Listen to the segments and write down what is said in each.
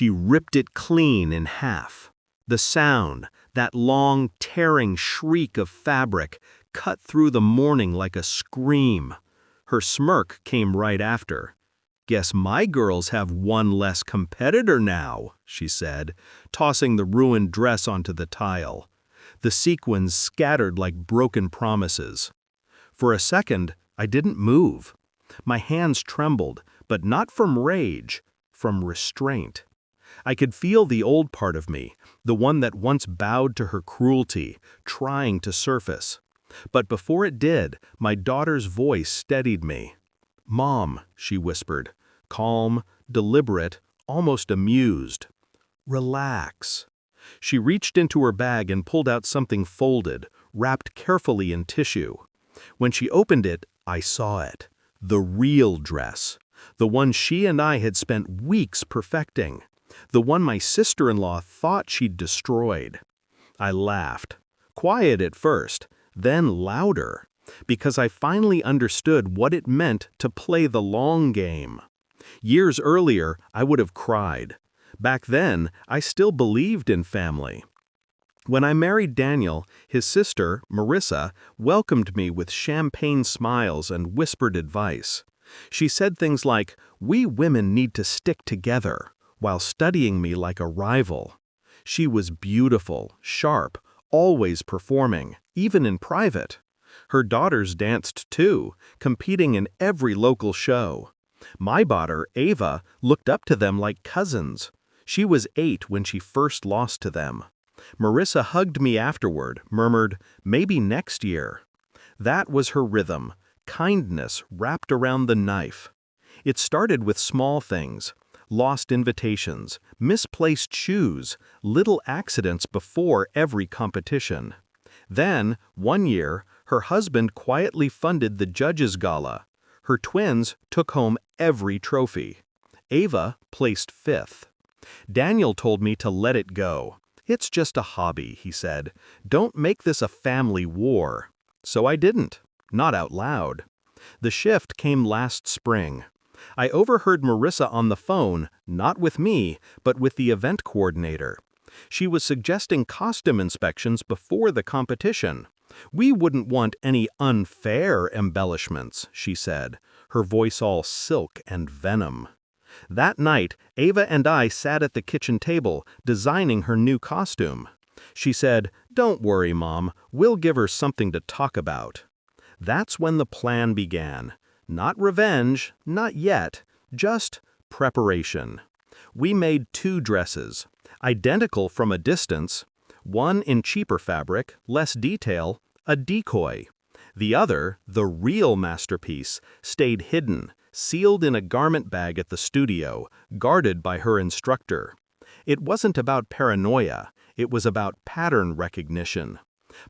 She ripped it clean in half. The sound, that long, tearing shriek of fabric, cut through the morning like a scream. Her smirk came right after. "Guess my girls have one less competitor now," she said, tossing the ruined dress onto the tile. The sequins scattered like broken promises. For a second, I didn't move. My hands trembled, but not from rage, from restraint. I could feel the old part of me, the one that once bowed to her cruelty, trying to surface. But before it did, my daughter's voice steadied me. "Mom," she whispered, calm, deliberate, almost amused. "Relax." She reached into her bag and pulled out something folded, wrapped carefully in tissue. When she opened it, I saw it. The real dress. The one she and I had spent weeks perfecting. The one my sister-in-law thought she'd destroyed. I laughed. Quiet at first, then louder, because I finally understood what it meant to play the long game. Years earlier, I would have cried. Back then, I still believed in family. When I married Daniel, his sister, Marissa, welcomed me with champagne smiles and whispered advice. She said things like, "We women need to stick together," while studying me like a rival. She was beautiful, sharp, always performing, even in private. Her daughters danced too, competing in every local show. My daughter, Ava, looked up to them like cousins. She was 8 when she first lost to them. Marissa hugged me afterward, murmured, "Maybe next year." That was her rhythm, kindness wrapped around the knife. It started with small things, lost invitations, misplaced shoes, little accidents before every competition. Then, one year, her husband quietly funded the judges' gala. Her twins took home every trophy. Ava placed 5th. Daniel told me to let it go. "It's just a hobby," he said. "Don't make this a family war." So I didn't, not out loud. The shift came last spring. I overheard Marissa on the phone, not with me, but with the event coordinator. She was suggesting costume inspections before the competition. "We wouldn't want any unfair embellishments," she said, her voice all silk and venom. That night, Ava and I sat at the kitchen table, designing her new costume. She said, "Don't worry, Mom, we'll give her something to talk about." That's when the plan began. Not revenge, not yet, just preparation. We made 2 dresses, identical from a distance, one in cheaper fabric, less detail, a decoy. The other, the real masterpiece, stayed hidden, sealed in a garment bag at the studio, guarded by her instructor. It wasn't about paranoia, it was about pattern recognition.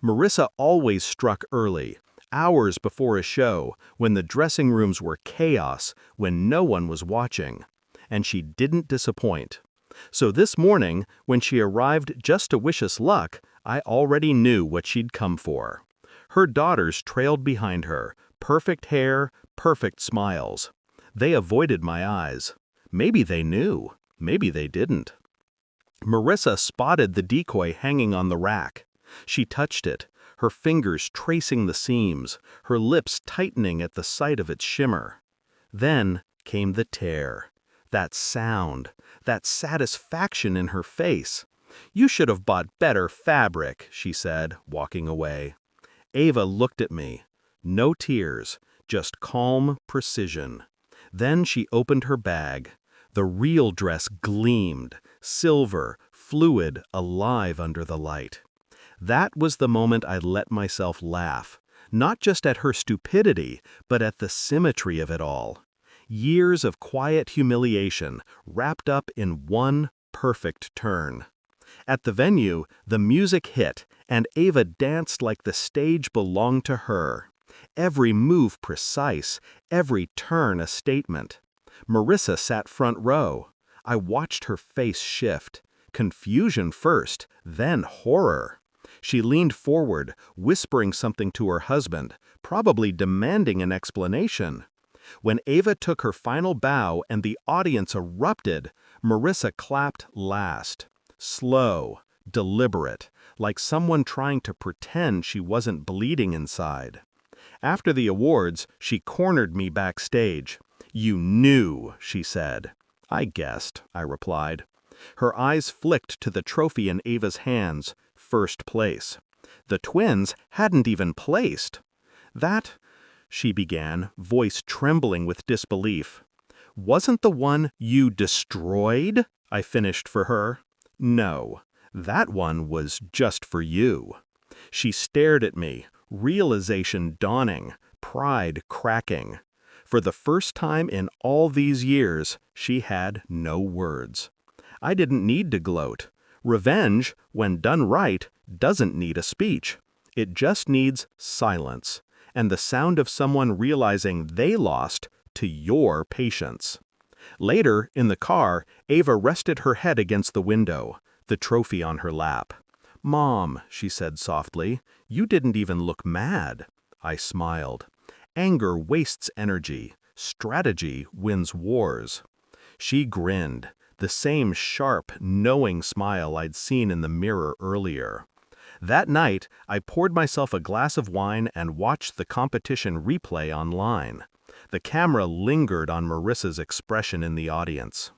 Marissa always struck early, hours before a show, when the dressing rooms were chaos, when no one was watching. And she didn't disappoint. So this morning, when she arrived just to wish us luck, I already knew what she'd come for. Her daughters trailed behind her, perfect hair, perfect smiles. They avoided my eyes. Maybe they knew, maybe they didn't. Marissa spotted the decoy hanging on the rack. She touched it, her fingers tracing the seams, her lips tightening at the sight of its shimmer. Then came the tear. That sound, that satisfaction in her face. "You should have bought better fabric," she said, walking away. Ava looked at me. No tears, just calm precision. Then she opened her bag. The real dress gleamed, silver, fluid, alive under the light. That was the moment I let myself laugh, not just at her stupidity, but at the symmetry of it all. Years of quiet humiliation wrapped up in one perfect turn. At the venue, the music hit, and Ava danced like the stage belonged to her. Every move precise, every turn a statement. Marissa sat front row. I watched her face shift. Confusion first, then horror. She leaned forward, whispering something to her husband, probably demanding an explanation. When Ava took her final bow and the audience erupted, Marissa clapped last. Slow, deliberate, like someone trying to pretend she wasn't bleeding inside. After the awards, she cornered me backstage. "You knew," she said. "I guessed," I replied. Her eyes flicked to the trophy in Ava's hands, first place. The twins hadn't even placed. "That," she began, voice trembling with disbelief. "Wasn't the one you destroyed?" I finished for her. "No, that one was just for you." She stared at me, realization dawning, pride cracking. For the first time in all these years, she had no words. I didn't need to gloat. Revenge, when done right, doesn't need a speech. It just needs silence, and the sound of someone realizing they lost to your patience. Later, in the car, Ava rested her head against the window, the trophy on her lap. "Mom," she said softly, "you didn't even look mad." I smiled. Anger wastes energy. Strategy wins wars. She grinned, the same sharp, knowing smile I'd seen in the mirror earlier. That night, I poured myself a glass of wine and watched the competition replay online. The camera lingered on Marissa's expression in the audience.